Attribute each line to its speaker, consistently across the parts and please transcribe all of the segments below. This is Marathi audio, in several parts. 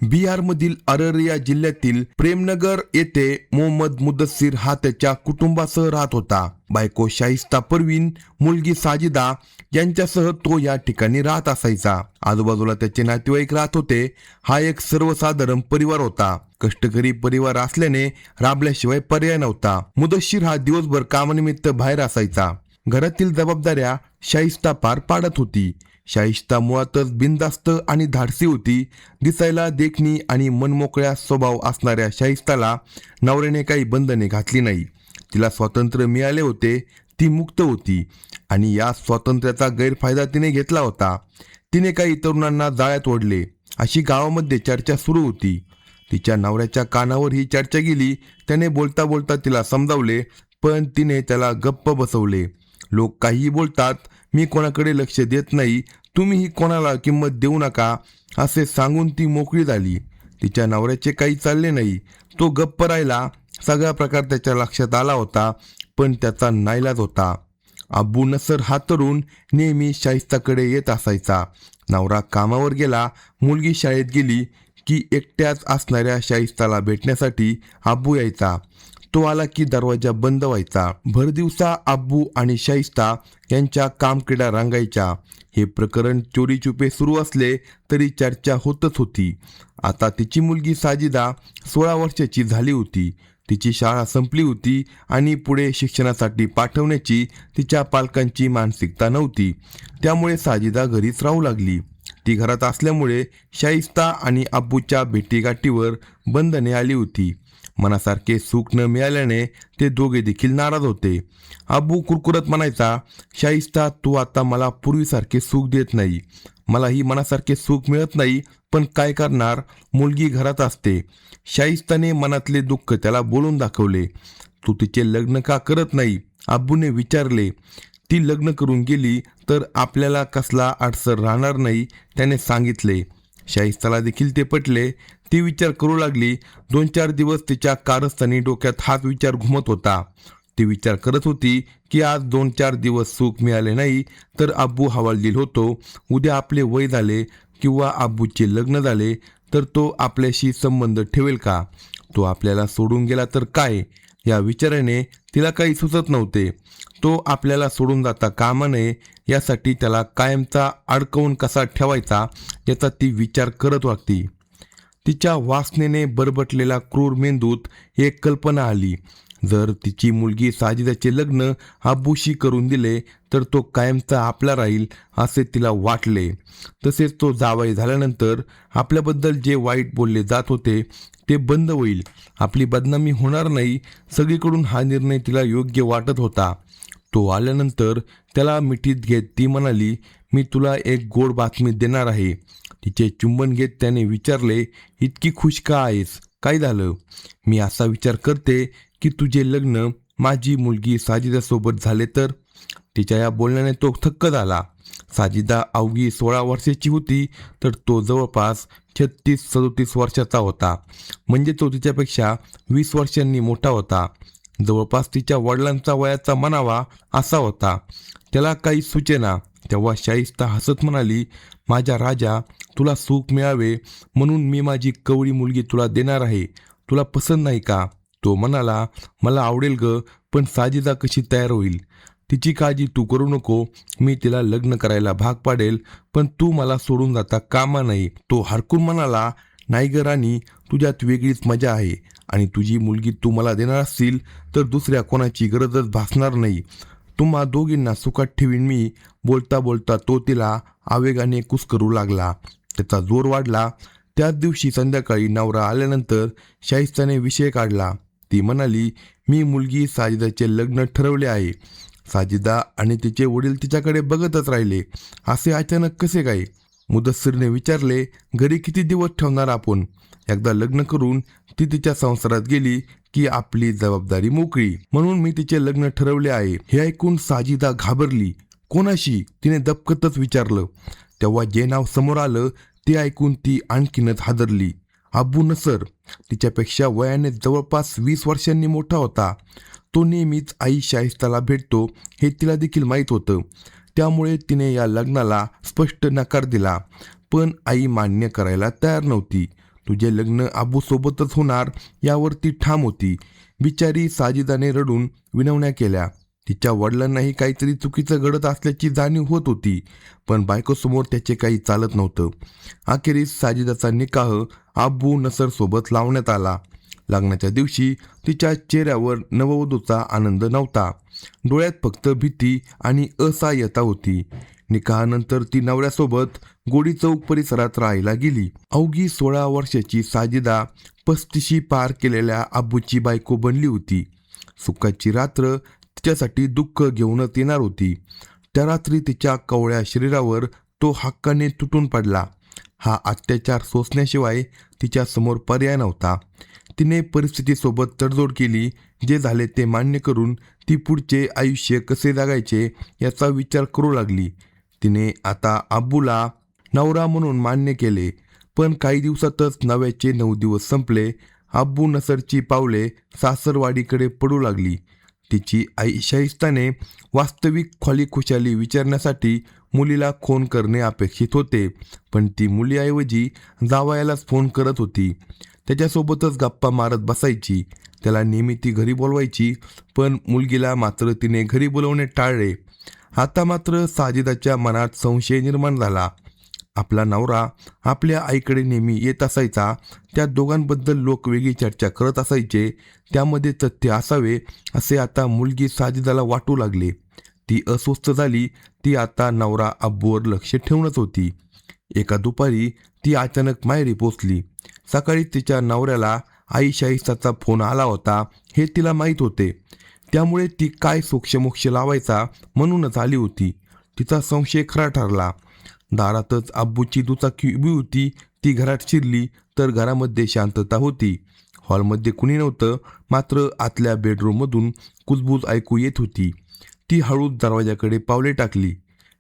Speaker 1: बिहारमधील अररिया जिल्ह्यातील प्रेमनगर येथे मोहम्मद मुदस्सिर हा त्याच्या कुटुंबासह राहत होता. बायको शाइस्ता परवीन, मुलगी साजिदा यांच्यासह तो या ठिकाणी राहत असायचा. आजूबाजूला त्याचे नातेवाईक राहत होते. हा एक सर्वसाधारण परिवार होता. कष्टकरी परिवार असल्याने राबल्याशिवाय पर्याय नव्हता. मुदस्सिर हा दिवसभर कामानिमित्त बाहेर असायचा. घरातील जबाबदाऱ्या शाइस्ता पार पाडत होती. शाइस्ता मुळातच बिनधास्त आणि धाडसी होती. दिसायला देखणी आणि मनमोकळ्या स्वभाव असणाऱ्या शाइस्ताला नवऱ्याने काही बंधने घातली नाही. तिला स्वातंत्र्य मिळाले होते. ती मुक्त होती आणि या स्वातंत्र्याचा गैरफायदा तिने घेतला होता. तिने काही तरुणांना जाळ्यात ओढले अशी गावामध्ये चर्चा सुरू होती. तिच्या नवऱ्याच्या कानावर ही चर्चा गेली. त्याने बोलता बोलता तिला समजावले, पण तिने त्याला गप्प बसवले. लोक काहीही बोलतात, मी कोणाकडे लक्ष देत नाही, तुम्हीही कोणाला किंमत देऊ नका असे सांगून ती मोकळी झाली. तिच्या नवऱ्याचे काही चालले नाही. तो गप्प राहिला. सगळा प्रकार त्याच्या लक्षात आला होता, पण त्याचा नाईलाज होता. अब्बू नसर हा तरुण नेहमी शाइस्ताकडे येत असायचा. नवरा कामावर गेला, मुलगी शाळेत गेली की एकट्याच असणाऱ्या शाइस्ताला भेटण्यासाठी अब्बू यायचा. तो आला की दरवाजा बंद व्हायचा. भरदिवसा अब्बू आणि शाइस्ता यांच्या कामक्रीडा रंगायच्या. हे प्रकरण चोरी चुपे सुरू असले तरी चर्चा होतच होती. आता तिची मुलगी साजिदा 16 वर्षाची झाली होती. तिची शाळा संपली होती आणि पुढे शिक्षणासाठी पाठवण्याची तिच्या पालकांची मानसिकता नव्हती. त्यामुळे साजिदा घरीच राहू लागली. ती घरात असल्यामुळे शाइस्ता आणि अब्बूच्या भेटीगाठीवर बंधने आली होती. मनासारखे सुख न मिळाल्याने ते दोघे देखील नाराज होते. अब्बू कुरकुरत म्हणायचा, शाइस्ता तू आता मला पूर्वीसारखे सुख देत नाही. मलाही मनासारखे सुख मिळत नाही, पण काय करणार, मुलगी घरात असते. शाइस्ताने मनातले दुःख त्याला बोलून दाखवले. तू तिचे लग्न का करत नाही, अब्बूने विचारले. ती लग्न करून गेली तर आपल्याला कसला अडसर राहणार नाही, त्याने सांगितले. शाइस्ताला देखील ते पटले. ती विचार करू लागली. 2-4 दिवस तिच्या कारस्थानी डोक्यात हाच विचार घुमत होता. ती विचार करत होती की आज 2-4 दिवस सुख मिळाले नाही तर अब्बू हवालदिल होतो. उद्या आपले वय झाले किंवा अब्बूचे लग्न झाले तर तो आपल्याशी संबंध ठेवेल का? तो आपल्याला सोडून गेला तर काय? या विचाराने तिला काही सुचत नव्हते. तो आपल्याला सोडून जाता कामा नये यासाठी त्याला कायमचा अडकवून कसा ठेवायचा याचा ती विचार करत वागती. तिच्या वासनेने बरबटलेला क्रूर मेंदूत एक कल्पना आली. जर तिची मुलगी साजिदाचे लग्न अब्बूशी करून दिले तर तो कायमचा आपला राहील असे तिला वाटले. तसेच तो जावई झाल्यानंतर आपल्याबद्दल जे वाईट बोलले जात होते ते बंद होईल. आपली बदनामी होणार नाही. सगळीकडून हा निर्णय तिला योग्य वाटत होता. तो आल्यानंतर त्याला मिठीत घेत ती म्हणाली, मी तुला एक गोड बातमी देणार आहे. तिचे चुंबन घेत त्याने विचारले, इतकी खुश का आहेस? काय झालं? मी असा विचार करते की तुझे लग्न माझी मुलगी साजिदासोबत झाले तर. तिच्या या बोलण्याने तो थक्क झाला. साजिदा अवघी 16 वर्षाची होती तर तो जवळपास 36-37 वर्षाचा होता. म्हणजे तो तिच्यापेक्षा 20 वर्षांनी मोठा होता. जवळपास तिच्या वडिलांचा वयाचा म्हणावा असा होता. त्याला काही सुचेना. तेव्हा शाइस्ता हसत म्हणाली, माझ्या राजा, तुला सुख मिळावे म्हणून मी माझी कवळी मुलगी तुला देणार आहे. तुला पसंत नाही का? तो म्हणाला, मला आवडेल ग, पण साजिदा कशी तयार होईल? तिची काळजी तू करू नको. मी तिला लग्न करायला भाग पाडेल, पण तू मला सोडून जाता कामा नाही. तो हरकून म्हणाला, नाही ग राणी, तुझ्यात वेगळीच मजा आहे आणि तुझी मुलगी तू मला देणार असतील तर दुसऱ्या कोणाची गरजच भासणार नाही. तुम्हा दोघींना सुखात ठेवीन मी. बोलता बोलता तो तिला आवेगाने कुस्करू लागला. त्याचा जोर वाढला. त्याच दिवशी संध्याकाळी नवरा आल्यानंतर शाइस्ताने विषय काढला. ती म्हणाली, मी मुलगी साजिदाचे लग्न ठरवले आहे. साजिदा आणि तिचे वडील तिच्याकडे बघतच राहिले. असे अचानक कसे काय? मुदस्सिरने विचारले. घरी किती दिवस ठेवणार आपण? एकदा लग्न करून ती तिच्या संसारात गेली की आपली जबाबदारी मोकळी. म्हणून मी तिचे लग्न ठरवले आहे. हे ऐकून साजिदा घाबरली. कोणाशी? तिने दबकतच विचारलं. तेव्हा जे नाव समोर आलं ते ऐकून ती आणखीनच हादरली. अब्बू नसर. तिच्यापेक्षा वयाने जवळपास 20 वर्षांनी मोठा होता. तो नेहमीच आई शाइस्ताला भेटतो हे तिला देखील माहीत होतं. त्यामुळे तिने या लग्नाला स्पष्ट नकार दिला. पण आई मान्य करायला तयार नव्हती. तुझे लग्न अब्बू सोबतच होणार यावर ती ठाम होती. बिचारी साजिदाने रडून विनवण्या केल्या. तिच्या वडिलांनाही काहीतरी चुकीचं घडत असल्याची जाणीव होत होती, पण बायकोसमोर त्याचे काही चालत नव्हतं. अखेरीस साजिदाचा निकाह अब्बू नसर सोबत लावण्यात आला. लग्नाच्या दिवशी तिच्या चेहऱ्यावर नववधूचा आनंद नव्हता. डोळ्यात फक्त भीती आणि असहाय्यता होती. निकाहानंतर ती नवऱ्यासोबत गोडी चौक परिसरात राहायला गेली. अवघी 16 वर्षाची साजिदा 35 पार केलेल्या अब्बूची बायको बनली होती. सुखाची रात्र तिच्यासाठी दुःख घेऊनच येणार होती. त्या रात्री तिच्या कवळ्या शरीरावर तो हक्काने तुटून पडला. हा अत्याचार सोसण्याशिवाय तिच्या समोर पर्याय नव्हता. तिने परिस्थितीसोबत तडजोड केली. जे झाले ते मान्य करून ती पुढचे आयुष्य कसे जगायचे याचा विचार करू लागली. तिने आता अब्बूला नवरा म्हणून मान्य केले. पण काही दिवसातच नव्याचे 9 दिवस संपले. अब्बू नसरची पावले सासरवाडीकडे पडू लागली. तिची आई शाहिस्ताने वास्तविक खुशाली विचारण्यासाठी मुलीला फोन करणे अपेक्षित होते, पण ती मुलीऐवजी जावयालाच फोन करत होती. त्याच्यासोबतच गप्पा मारत बसायची. त्याला नेहमी ती घरी बोलवायची, पण मुलगीला मात्र तिने घरी बोलवणे टाळले. आता मात्र साजिदाच्या मनात संशय निर्माण झाला. आपला नवरा आपल्या आईकडे नेहमी येत असायचा. त्या दोघांबद्दल लोक वेगळी चर्चा करत असायचे. त्यामध्ये तथ्य असावे असे आता मुलगी साजिदाला वाटू लागले. ती अस्वस्थ झाली. ती आता नवरा अब्बूवर लक्ष ठेवूनच होती. एका दुपारी ती अचानक माहेरी पोचली. सकाळी तिच्या नवऱ्याला आई शाहिस्ताचा फोन आला होता हे तिला माहीत होते. त्यामुळे ती काय सोक्षमोक्ष लावायचा म्हणूनच आली होती. तिचा संशय खरा ठरला. दारातच अब्बूची दुचाकी उभी होती. ती घरात शिरली तर घरामध्ये शांतता होती. हॉलमध्ये कुणी नव्हतं, मात्र आतल्या बेडरूममधून कुजबूज ऐकू येत होती. ती हळूच दरवाजाकडे पावले टाकली.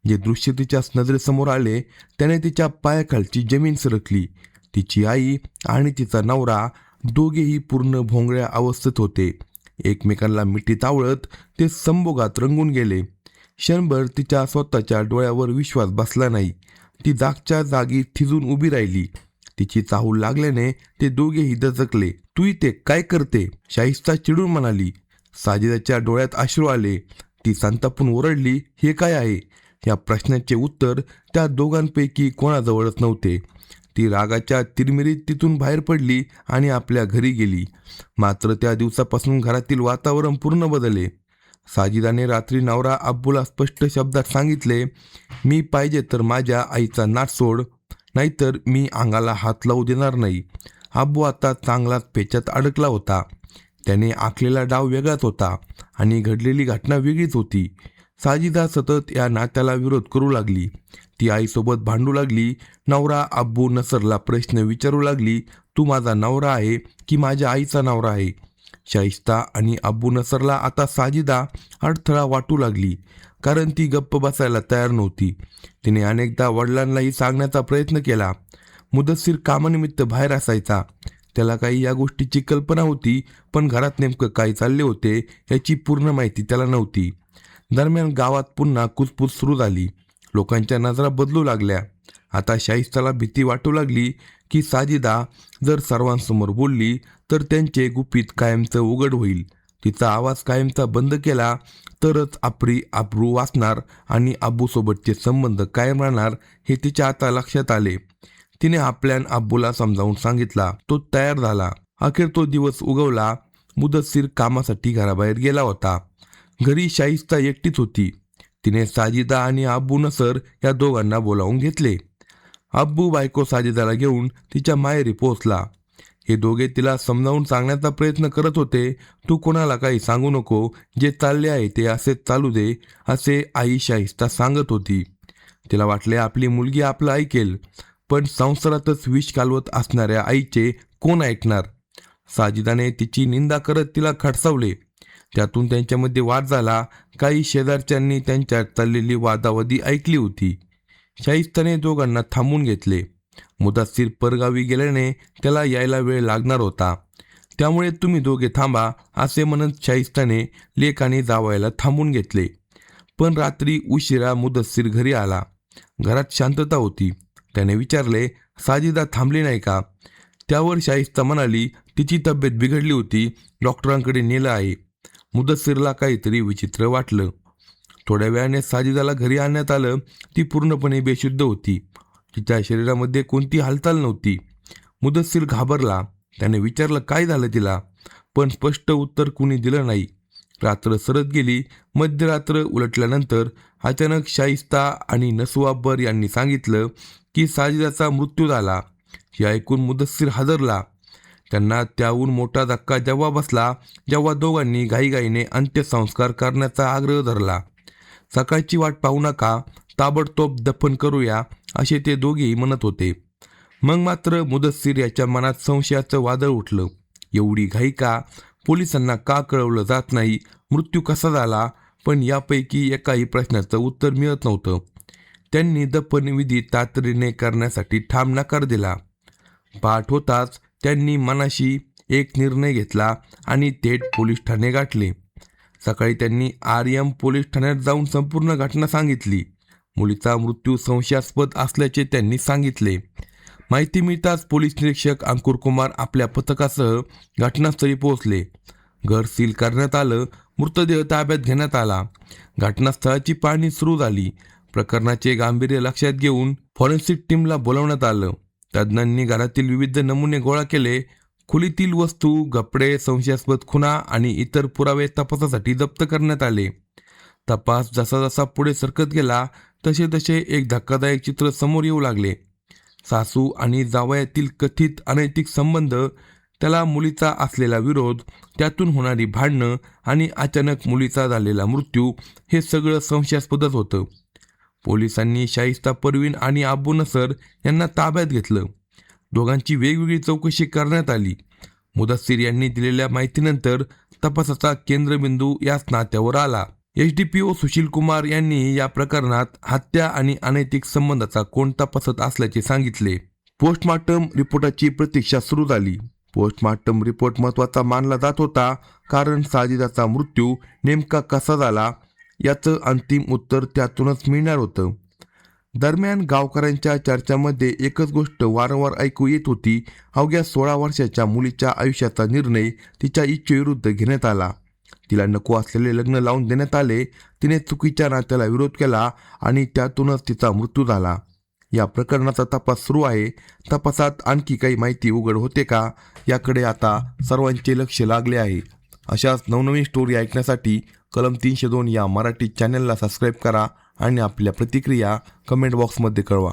Speaker 1: जे दृश्य तिच्या नजरेसमोर आले त्याने तिच्या पायाखालची जमीन सरकली. तिची आई आणि तिचा नवरा दोघेही पूर्ण भोंगळ्या अवस्थेत होते. एकमेकांना मिठीत आवळत ते संभोगात रंगून गेले. क्षणभर तिच्या स्वतःच्या डोळ्यावर विश्वास बसला नाही. ती जागच्या जागी थिजून उभी राहिली. तिची चाहूल लागल्याने ते दोघेही दचकले. तू इथे काय करते? शाहिस्ता चिडून म्हणाली. साजिदाच्या डोळ्यात अश्रू आले. ती संतापून ओरडली, हे काय आहे? या प्रश्नाचे उत्तर त्या दोघांपैकी कोणाजवळच नव्हते. ती रागाच्या तिरमिरीत तिथून बाहेर पडली आणि आपल्या घरी गेली. मात्र त्या दिवसापासून घरातील वातावरण पूर्ण बदलले. साजिदाने रात्री नवरा अब्बूला स्पष्ट शब्दात सांगितले, मी पाहिजे तर माझ्या आईचा नाट सोड, नाहीतर मी अंगाला हात लावू देणार नाही. अब्बू आता चांगलाच पेचात अडकला होता. त्याने आखलेला डाव वेगळाच होता आणि घडलेली घटना वेगळीच होती. साजिदा सतत या नात्याला विरोध करू लागली. ती आईसोबत भांडू लागली. नवरा अब्बू नसरला प्रश्न विचारू लागली, तू माझा नवरा आहे की माझ्या आईचा नवरा आहे? शाहिस्ता आणि अब्बू नसरला आता साजिदा अडथळा वाटू लागली, कारण ती गप्प बसायला तयार नव्हती. तिने अनेकदा वडिलांनाही सांगण्याचा प्रयत्न केला. मुदस्सीर कामानिमित्त बाहेर असायचा. त्याला काही या गोष्टीची कल्पना होती, पण घरात नेमकं काय चालले होते याची पूर्ण माहिती त्याला नव्हती. दरम्यान गावात पुन्हा कुजबूज सुरू झाली. लोकांच्या नजरा बदलू लागल्या. आता शाहिस्ताला भीती वाटू लागली की साजिदा जर सर्वांसमोर बोलली तर त्यांचे गुपित कायमचं उघड होईल. तिचा आवाज कायमचा बंद केला तरच आपली अब्रू वाचणार आणि अब्बूसोबतचे संबंध कायम राहणार हे तिच्या आता लक्षात आले. तिने आपल्या अब्बूला समजावून सांगितला. तो तयार झाला. अखेर तो दिवस उगवला. मुदस्सीर कामासाठी घराबाहेर गेला होता. घरी शाहिस्ता एकटीच होती. तिने साजिदा आणि अब्बू नसर या दोघांना बोलावून घेतले. अब्बू बायको साजिदाला घेऊन तिच्या माहेरी पोहोचला. हे दोघे तिला समजावून सांगण्याचा प्रयत्न करत होते. तू कोणाला काही सांगू नको, जे चालले आहे ते असेच चालू दे, असे आई शाहिस्ता सांगत होती. तिला वाटले आपली मुलगी आपलं ऐकेल, पण संसारातच विष कालवत असणाऱ्या आईचे कोण ऐकणार? साजिदाने तिची निंदा करत तिला खडसावले. त्यातून त्यांच्यामध्ये वाद झाला. काही शेजारच्यांनी त्यांच्यात चाललेली वादावादी ऐकली होती. शाहिस्ताने दोघांना थांबून घेतले. मुदस्सीर परगावी गेल्याने त्याला यायला वेळ लागणार होता. त्यामुळे तुम्ही दोघे थांबा असे म्हणत शाहिस्ताने लेक आणि जावयाला थांबून घेतले. पण रात्री उशिरा मुदस्सीर घरी आला. घरात शांतता होती. त्याने विचारले, साजिदा थांबली नाही का? त्यावर शाहिस्ता म्हणाली, तिची तब्येत बिघडली होती, डॉक्टरांकडे नेलं आहे. मुदस्सीरला काहीतरी विचित्र वाटलं. थोड्या वेळाने साजिदाला घरी आणण्यात आलं. ती पूर्णपणे बेशुद्ध होती. तिच्या शरीरामध्ये कोणती हालचाल नव्हती. मुदस्सीर घाबरला. त्याने विचारलं काय झालं तिला, पण स्पष्ट उत्तर कुणी दिलं नाही. रात्र सरत गेली. मध्यरात्र उलटल्यानंतर अचानक शाहिस्ता आणि नसवाबर यांनी सांगितलं की साजिदाचा मृत्यू झाला. हे ऐकून मुदस्सीर हादरला. त्यांना त्याहून मोठा धक्का जेव्हा बसला, जेव्हा दोघांनी घाईघाईने अंत्यसंस्कार करण्याचा आग्रह धरला. सकाळची वाट पाहू नका, ताबडतोब दफन करूया, असे ते दोघेही म्हणत होते. मग मात्र मुदस्सीर याच्या मनात संशयाचं वादळ उठलं. एवढी घाई का? पोलिसांना का कळवलं जात नाही? मृत्यू कसा झाला? पण यापैकी एकाही प्रश्नाचं उत्तर मिळत नव्हतं. त्यांनी दफनविधी तातडीने करण्यासाठी ठाम नकार दिला. पहाट होताच त्यांनी मनाशी एक निर्णय घेतला आणि थेट पोलीस ठाणे गाठले. सकाळी त्यांनी RM पोलीस ठाण्यात जाऊन संपूर्ण घटना सांगितली. मुलीचा मृत्यू संशयास्पद असल्याचे त्यांनी सांगितले. माहिती मिळताच पोलीस निरीक्षक अंकुर कुमार आपल्या पथकासह घटनास्थळी पोहोचले. घर सील करण्यात आलं. मृतदेह ताब्यात घेण्यात आला. घटनास्थळाची पाहणी सुरू झाली. प्रकरणाचे गांभीर्य लक्षात घेऊन फॉरेन्सिक टीमला बोलावण्यात आलं. तज्ज्ञांनी घरातील विविध नमुने गोळा केले. खोलीतील वस्तू, कपडे, संशयास्पद खुणा आणि इतर पुरावे तपासासाठी जप्त करण्यात आले. तपास जसा जसा पुढे सरकत गेला तसे तसे एक धक्कादायक चित्र समोर येऊ लागले. सासू आणि जावयातील कथित अनैतिक संबंध, त्याला मुलीचा असलेला विरोध, त्यातून होणारी भांडणं आणि अचानक मुलीचा झालेला मृत्यू, हे सगळं संशयास्पदच होतं. पोलिसांनी शाहिस्ता परवीन आणि अबू नसर यांना ताब्यात घेतलं. दोघांची वेगवेगळी चौकशी करण्यात आली. मुदस्सीर यांनी दिलेल्या माहितीनंतर तपासाचा केंद्रबिंदू याच नात्यावर आला. SDPO सुशील कुमार यांनी या प्रकरणात हत्या आणि अनैतिक संबंधाचा कोण तपासत असल्याचे सांगितले. पोस्टमॉर्टम रिपोर्टाची प्रतीक्षा सुरू झाली. पोस्टमॉर्टम रिपोर्ट महत्त्वाचा मानला जात होता, कारण साजिदाचा मृत्यू नेमका कसा झाला याचं अंतिम उत्तर त्यातूनच मिळणार होतं. दरम्यान गावकऱ्यांच्या चर्चामध्ये एकच गोष्ट वारंवार ऐकू येत होती. अवघ्या 16 वर्षाच्या मुलीच्या आयुष्याचा निर्णय तिच्या इच्छेविरुद्ध घेण्यात आला. तिला नको असलेले लग्न लावून देण्यात आले. तिने चुकीच्या नात्याला विरोध केला आणि त्यातूनच तिचा मृत्यू झाला. या प्रकरणाचा तपास सुरू आहे. तपासात आणखी काही माहिती उघड होते का, याकडे आता सर्वांचे लक्ष लागले आहे. अशाच नवनवीन स्टोरी ऐकण्यासाठी कलम 302 या मराठी चॅनलला सबस्क्राईब करा आणि आपल्या प्रतिक्रिया कमेंट बॉक्समध्ये कळवा.